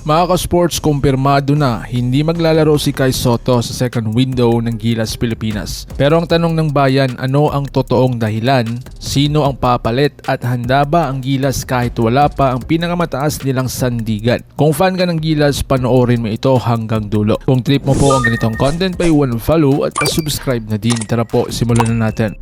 Mga ka-sports, kumpirmado na hindi maglalaro si Kai Sotto sa second window ng Gilas Pilipinas. Pero ang tanong ng bayan, ano ang totoong dahilan? Sino ang papalit at handa ba ang Gilas kahit wala pa ang pinakamataas nilang sandigan? Kung fan ka ng Gilas, panoorin mo ito hanggang dulo. Kung trip mo po ang ganitong content, paiwan ng follow at subscribe na din. Tara po, simulan na natin.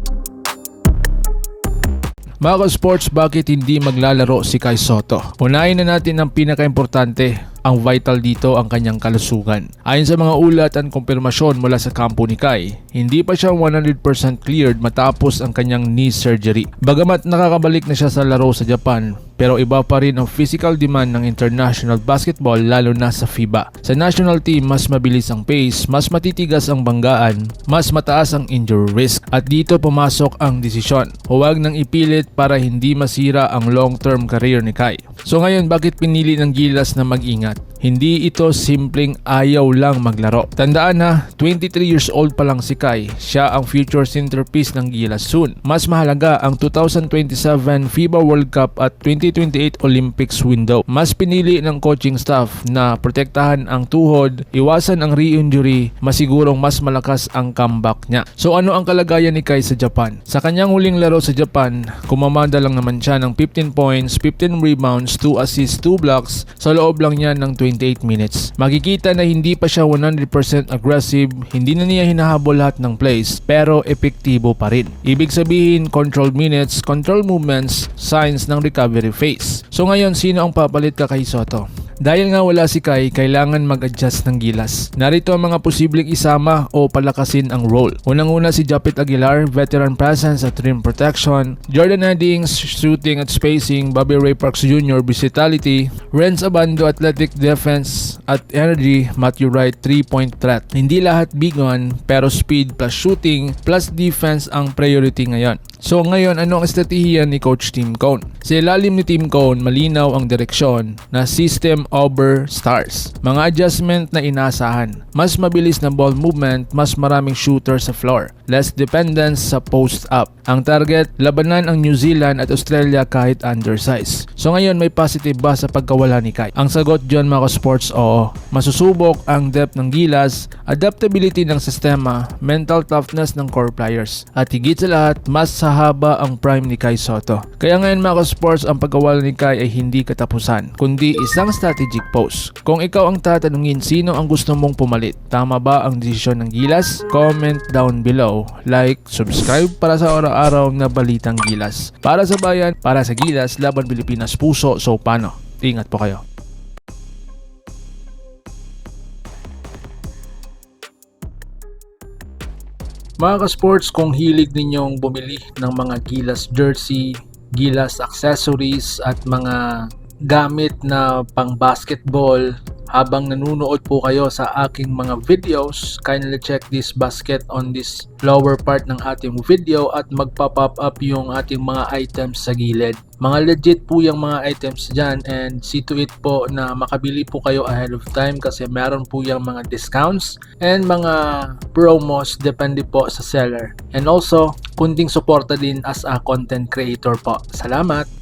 Mga ka-sports, bakit hindi maglalaro si Kai Sotto? Unahin na natin ang pinaka-importante. Ang vital dito ang kanyang kalusugan. Ayon sa mga ulat at kumpirmasyon mula sa kampo ni Kai, hindi pa siya 100% cleared matapos ang kanyang knee surgery. Bagamat nakakabalik na siya sa laro sa Japan, pero iba pa rin ang physical demand ng international basketball lalo na sa FIBA. Sa national team, mas mabilis ang pace, mas matitigas ang banggaan, mas mataas ang injury risk. At dito pumasok ang desisyon. Huwag nang ipilit para hindi masira ang long-term career ni Kai. So ngayon, bakit pinili ng Gilas na mag-ingat? Hindi ito simpleng ayaw lang maglaro. Tandaan na, 23 years old pa lang si Kai. Siya ang future centerpiece ng Gilas soon. Mas mahalaga ang 2027 FIBA World Cup at 2028 Olympics window. Mas pinili ng coaching staff na protektahan ang tuhod, iwasan ang re-injury, masigurong mas malakas ang comeback niya. So ano ang kalagayan ni Kai sa Japan? Sa kanyang huling laro sa Japan, kumamanda lang naman siya ng 15 points, 15 rebounds, 2 assists, 2 blocks sa loob lang niya ng 28 minutes. Makikita na hindi pa siya 100% aggressive, hindi na niya hinahabol lahat ng plays, pero epektibo pa rin. Ibig sabihin, controlled minutes, controlled movements, signs ng recovery phase. So ngayon, sino ang papalit ka kay Sotto? Dahil nga wala si Kai, kailangan mag-adjust ng Gilas. Narito ang mga posibleng isama o palakasin ang role. Unang-una si Japit Aguilar, veteran presence at rim protection. Jordan Headings, shooting at spacing. Bobby Ray Parks Jr., versatility. Renz Abando, athletic defense at energy. Matthew Wright, 3-point threat. Hindi lahat big on, pero speed plus shooting plus defense ang priority ngayon. So ngayon, ano ang estratehiya ni Coach Tim Cone? Sa ilalim ni Tim Cone, malinaw ang direksyon na system over stars. Mga adjustment na inasahan. Mas mabilis na ball movement, mas maraming shooter sa floor. Less dependence sa post-up. Ang target, labanan ang New Zealand at Australia kahit undersize. So ngayon, may positive ba sa pagkawala ni Kai? Ang sagot dyan mga sports, oo. Masusubok ang depth ng Gilas, adaptability ng sistema, mental toughness ng core players. At higit sa lahat, mas haba ang prime ni Kai Sotto. Kaya ngayon mga sports, ang pagkawala ni Kai ay hindi katapusan, kundi isang strategic pose. Kung ikaw ang tatanungin sino ang gusto mong pumalit, tama ba ang desisyon ng Gilas? Comment down below, like, subscribe para sa araw-araw na balitang Gilas. Para sa bayan, para sa Gilas, laban Pilipinas puso, so paano? Ingat po kayo. Mga ka-sports, kung hilig ninyong bumili ng mga Gilas jersey, Gilas accessories at mga gamit na pang basketball habang nanunood po kayo sa aking mga videos, kindly check this basket on this lower part ng ating video at magpa-pop up yung ating mga items sa gilid. Mga legit po yung mga items dyan and see to it po na makabili po kayo ahead of time kasi meron po yung mga discounts and mga promos depende po sa seller. And also, kunting suporta din as a content creator po. Salamat!